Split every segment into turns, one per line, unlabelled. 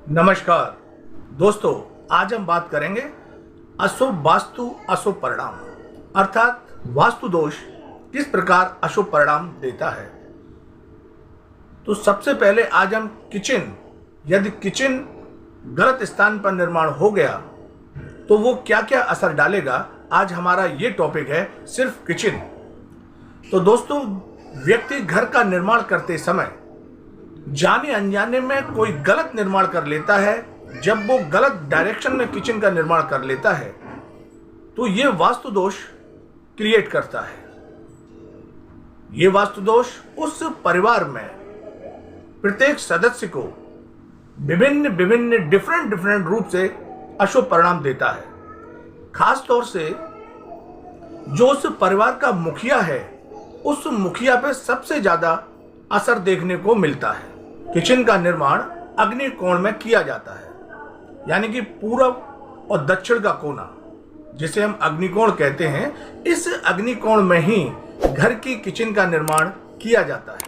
नमस्कार दोस्तों, आज हम बात करेंगे अशुभ वास्तु अशुभ परिणाम अर्थात वास्तु दोष किस प्रकार अशुभ परिणाम देता है। तो सबसे पहले आज हम यदि किचन गलत स्थान पर निर्माण हो गया तो वो क्या क्या असर डालेगा, आज हमारा ये टॉपिक है सिर्फ किचन। तो दोस्तों, व्यक्ति घर का निर्माण करते समय जाने अनजाने में कोई गलत निर्माण कर लेता है। जब वो गलत डायरेक्शन में किचन का निर्माण कर लेता है तो ये वास्तु दोष क्रिएट करता है। ये वास्तु दोष उस परिवार में प्रत्येक सदस्य को विभिन्न डिफरेंट रूप से अशुभ परिणाम देता है। खास तौर से जो उस परिवार का मुखिया है, उस मुखिया पे सबसे ज्यादा असर देखने को मिलता है। किचन का निर्माण अग्नि कोण में किया जाता है, यानी कि पूरब और दक्षिण का कोना जिसे हम अग्निकोण कहते हैं, इस अग्निकोण में ही घर की किचन का निर्माण किया जाता है।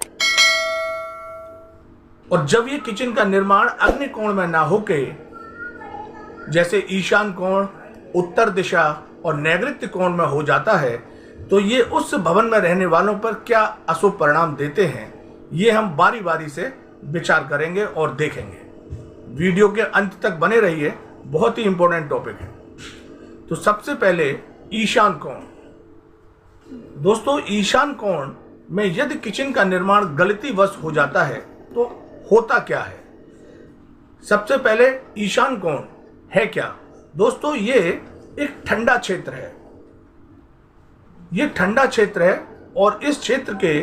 और जब ये किचन का निर्माण अग्निकोण में ना होके जैसे ईशान कोण, उत्तर दिशा और नैऋत्य कोण में हो जाता है तो ये उस भवन में रहने वालों पर क्या अशुभ परिणाम देते हैं, ये हम बारी बारी से विचार करेंगे और देखेंगे। वीडियो के अंत तक बने रहिए, बहुत ही इंपॉर्टेंट टॉपिक है। तो सबसे पहले ईशान कोण। दोस्तों, ईशान कोण में यदि किचन का निर्माण गलतीवश हो जाता है तो होता क्या है। सबसे पहले ईशान कोण है क्या दोस्तों, ये एक ठंडा क्षेत्र है। ये ठंडा क्षेत्र है और इस क्षेत्र के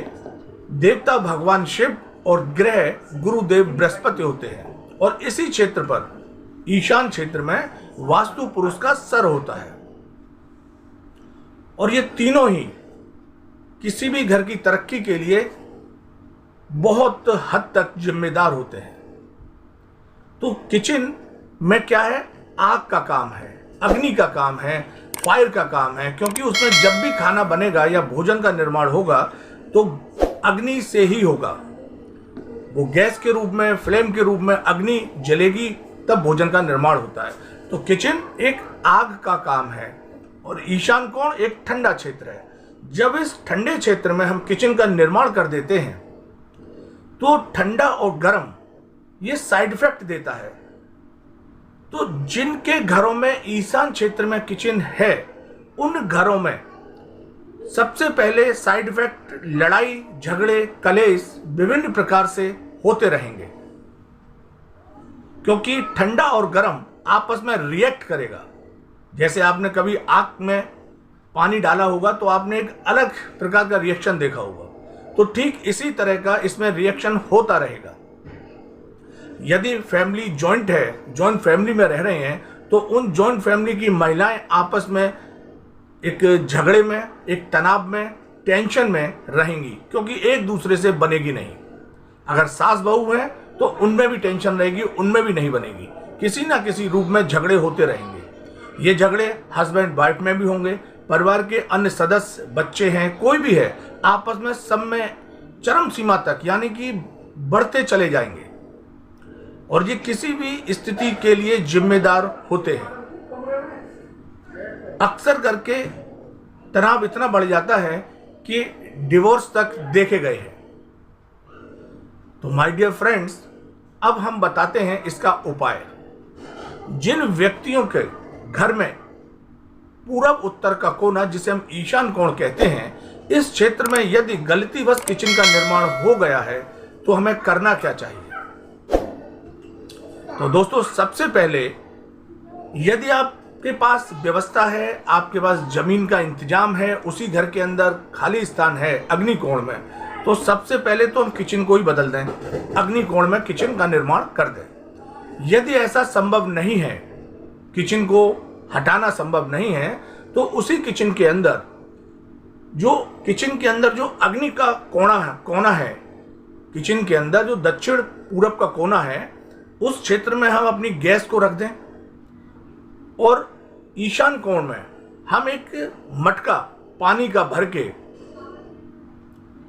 देवता भगवान शिव और ग्रह गुरुदेव बृहस्पति होते हैं। और इसी क्षेत्र पर ईशान क्षेत्र में वास्तु पुरुष का सर होता है। और ये तीनों ही किसी भी घर की तरक्की के लिए बहुत हद तक जिम्मेदार होते हैं। तो किचन में क्या है, आग का काम है, अग्नि का काम है, फायर का काम है, क्योंकि उसमें जब भी खाना बनेगा या भोजन का निर्माण होगा तो अग्नि से ही होगा। वो गैस के रूप में, फ्लेम के रूप में अग्नि जलेगी तब भोजन का निर्माण होता है। तो किचन एक आग का काम है और ईशान कोण एक ठंडा क्षेत्र है। जब इस ठंडे क्षेत्र में हम किचन का निर्माण कर देते हैं तो ठंडा और गर्म ये साइड इफेक्ट देता है। तो जिनके घरों में ईशान क्षेत्र में किचन है, उन घरों में सबसे पहले साइड इफेक्ट लड़ाई झगड़े कलेश विभिन्न प्रकार से होते रहेंगे, क्योंकि ठंडा और गर्म आपस में रिएक्ट करेगा। जैसे आपने कभी आग में पानी डाला होगा तो आपने एक अलग प्रकार का रिएक्शन देखा होगा, तो ठीक इसी तरह का इसमें रिएक्शन होता रहेगा। यदि फैमिली जॉइंट है, जॉइंट फैमिली में रह रहे हैं, तो उन जॉइंट फैमिली की महिलाएं आपस में एक झगड़े में, एक तनाव में, टेंशन में रहेंगी, क्योंकि एक दूसरे से बनेगी नहीं। अगर सास बहू हैं तो उनमें भी टेंशन रहेगी, उनमें भी नहीं बनेगी, किसी ना किसी रूप में झगड़े होते रहेंगे। ये झगड़े हस्बैंड वाइफ में भी होंगे, परिवार के अन्य सदस्य, बच्चे हैं, कोई भी है, आपस में सब में चरम सीमा तक यानी कि बढ़ते चले जाएंगे और ये किसी भी स्थिति के लिए जिम्मेदार होते हैं। अक्सर करके तनाव इतना बढ़ जाता है कि डिवोर्स तक देखे गए हैं। तो माय डियर फ्रेंड्स, अब हम बताते हैं इसका उपाय। जिन व्यक्तियों के घर में पूरब उत्तर का कोना, जिसे हम ईशान कोण कहते हैं, इस क्षेत्र में यदि गलतीवश किचन का निर्माण हो गया है तो हमें करना क्या चाहिए। तो दोस्तों, सबसे पहले यदि आपके पास व्यवस्था है, आपके पास जमीन का इंतजाम है, उसी घर के अंदर खाली स्थान है अग्निकोण में, तो सबसे पहले तो हम किचन को ही बदल दें, अग्निकोण में किचन का निर्माण कर दें। यदि ऐसा संभव नहीं है, किचन को हटाना संभव नहीं है, तो उसी किचन के अंदर जो अग्नि का कोना है, किचन के अंदर जो दक्षिण पूरब का कोना है, उस क्षेत्र में हम अपनी गैस को रख दें और ईशान कोण में हम एक मटका पानी का भर के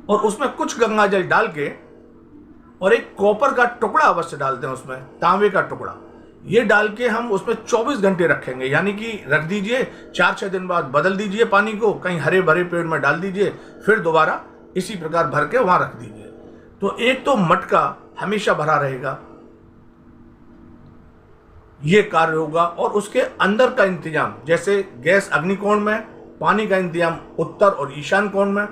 और उसमें कुछ गंगा जल डाल के और एक कॉपर का टुकड़ा अवश्य डालते हैं उसमें, तांबे का टुकड़ा। ये डाल के हम उसमें 24 घंटे रखेंगे, यानी कि रख दीजिए, 4-6 दिन बाद बदल दीजिए पानी को, कहीं हरे भरे पेड़ में डाल दीजिए, फिर दोबारा इसी प्रकार भर के वहां रख दीजिए। तो एक तो मटका हमेशा भरा रहेगा, ये कार्य होगा। और उसके अंदर का इंतजाम, जैसे गैस अग्निकोण में, पानी का इंतजाम उत्तर और ईशान कोण में,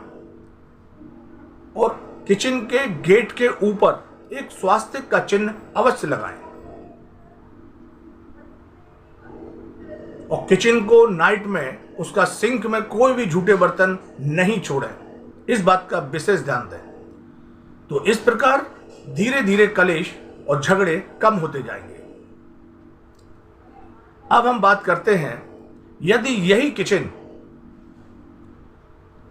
और किचन के गेट के ऊपर एक स्वास्तिक का चिन्ह अवश्य लगाएं। और किचन को नाइट में उसका सिंक में कोई भी झूठे बर्तन नहीं छोड़ें, इस बात का विशेष ध्यान दें। तो इस प्रकार धीरे धीरे कलेश और झगड़े कम होते जाएंगे। अब हम बात करते हैं, यदि यही किचन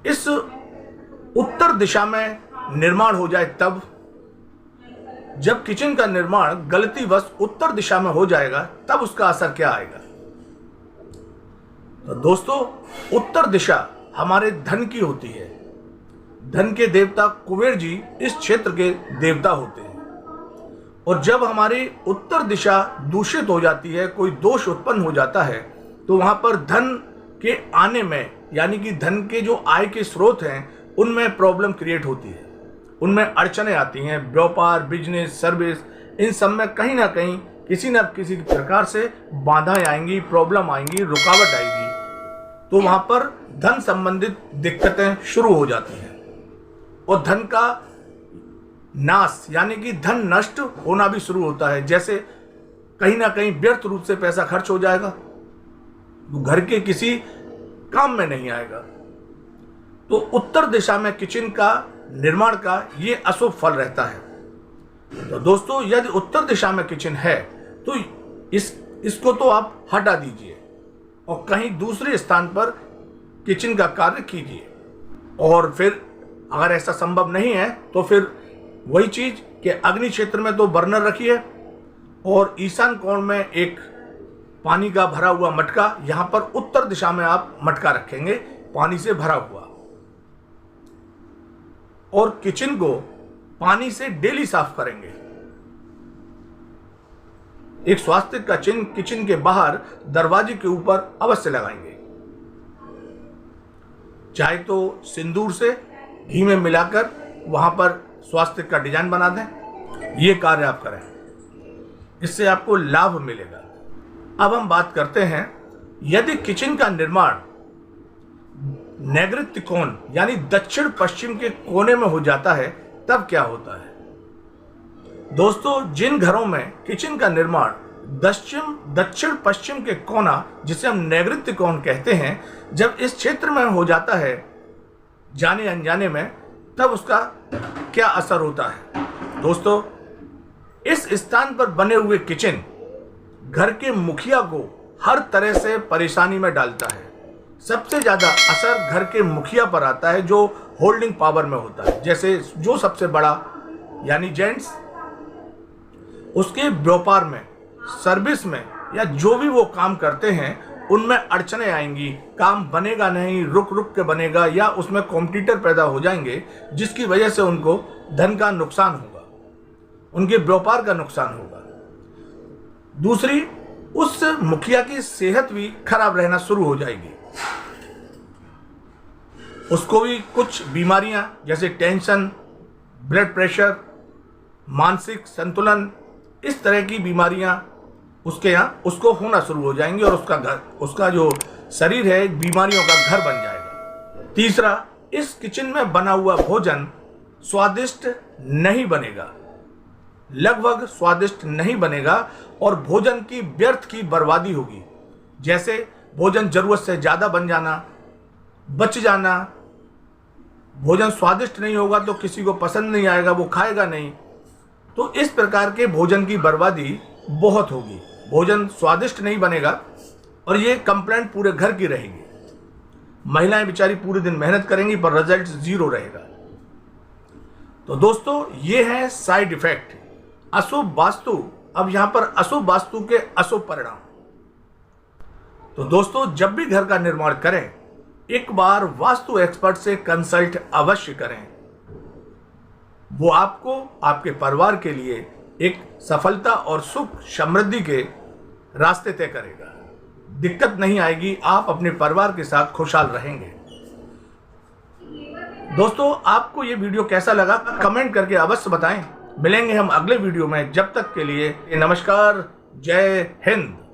इस उत्तर दिशा में निर्माण हो जाए, तब जब किचन का निर्माण गलतीवश उत्तर दिशा में हो जाएगा, तब उसका असर क्या आएगा? तो दोस्तों, उत्तर दिशा हमारे धन की होती है। धन के देवता कुबेर जी इस क्षेत्र के देवता होते हैं। और जब हमारी उत्तर दिशा दूषित हो जाती है, कोई दोष उत्पन्न हो जाता है, तो वहां पर धन के आने में, यानी कि धन के जो आय के स्रोत हैं, उनमें प्रॉब्लम क्रिएट होती है, उनमें अड़चने आती हैं। व्यापार, बिजनेस, सर्विस, इन सब में कहीं ना कहीं किसी न किसी प्रकार से बाधाएं आएंगी, प्रॉब्लम आएंगी, रुकावट आएगी। तो वहां पर धन संबंधित दिक्कतें शुरू हो जाती हैं और धन का नाश, यानी कि धन नष्ट होना भी शुरू होता है। जैसे कहीं ना कहीं व्यर्थ रूप से पैसा खर्च हो जाएगा, तो घर के किसी काम में नहीं आएगा। तो उत्तर दिशा में किचन का निर्माण का ये अशुभ फल रहता है। तो दोस्तों, यदि उत्तर दिशा में किचन है तो इसको तो आप हटा दीजिए और कहीं दूसरे स्थान पर किचन का कार्य कीजिए। और फिर अगर ऐसा संभव नहीं है तो फिर वही चीज कि अग्नि क्षेत्र में तो बर्नर रखिए और ईशान कोण में एक पानी का भरा हुआ मटका, यहां पर उत्तर दिशा में आप मटका रखेंगे पानी से भरा हुआ। और किचन को पानी से डेली साफ करेंगे। एक स्वास्तिक का चिन्ह किचन के बाहर दरवाजे के ऊपर अवश्य लगाएंगे, चाहे तो सिंदूर से घी में मिलाकर वहां पर स्वास्तिक का डिजाइन बना दें। ये कार्य आप करें, इससे आपको लाभ मिलेगा। अब हम बात करते हैं, यदि किचन का निर्माण नैऋत्य कोण यानी दक्षिण पश्चिम के कोने में हो जाता है, तब क्या होता है? दोस्तों, जिन घरों में किचन का निर्माण दक्षिण पश्चिम के कोना, जिसे हम नैऋत्य कोण कहते हैं, जब इस क्षेत्र में हो जाता है जाने अनजाने में, तब उसका क्या असर होता है? दोस्तों, इस स्थान पर बने हुए किचन घर के मुखिया को हर तरह से परेशानी में डालता है। सबसे ज्यादा असर घर के मुखिया पर आता है, जो होल्डिंग पावर में होता है। जैसे जो सबसे बड़ा यानी जेंट्स, उसके व्यापार में, सर्विस में या जो भी वो काम करते हैं, उनमें अड़चने आएंगी, काम बनेगा नहीं, रुक रुक के बनेगा, या उसमें कॉम्पिटिटर पैदा हो जाएंगे, जिसकी वजह से उनको धन का नुकसान होगा, उनके व्यापार का नुकसान होगा। दूसरी, उस मुखिया की सेहत भी खराब रहना शुरू हो जाएगी। उसको भी कुछ बीमारियां जैसे टेंशन, ब्लड प्रेशर, मानसिक संतुलन, इस तरह की बीमारियां उसके यहाँ उसको होना शुरू हो जाएंगी और उसका जो शरीर है बीमारियों का घर बन जाएगा। तीसरा, इस किचन में बना हुआ भोजन स्वादिष्ट नहीं बनेगा, लगभग स्वादिष्ट नहीं बनेगा और भोजन की व्यर्थ की बर्बादी होगी। जैसे भोजन जरूरत से ज्यादा बन जाना, बच जाना, भोजन स्वादिष्ट नहीं होगा तो किसी को पसंद नहीं आएगा, वो खाएगा नहीं। तो इस प्रकार के भोजन की बर्बादी बहुत होगी, भोजन स्वादिष्ट नहीं बनेगा और ये कंप्लेंट पूरे घर की रहेगी। महिलाएं बेचारी पूरे दिन मेहनत करेंगी पर रिजल्ट जीरो रहेगा। तो दोस्तों, ये है साइड इफेक्ट अशुभ वास्तु। अब यहां पर अशुभ वास्तु के अशुभ परिणाम। तो दोस्तों, जब भी घर का निर्माण करें, एक बार वास्तु एक्सपर्ट से कंसल्ट अवश्य करें। वो आपको, आपके परिवार के लिए एक सफलता और सुख समृद्धि के रास्ते तय करेगा। दिक्कत नहीं आएगी, आप अपने परिवार के साथ खुशहाल रहेंगे। दोस्तों, आपको ये वीडियो कैसा लगा कमेंट करके अवश्य बताएं। मिलेंगे हम अगले वीडियो में, जब तक के लिए नमस्कार, जय हिंद।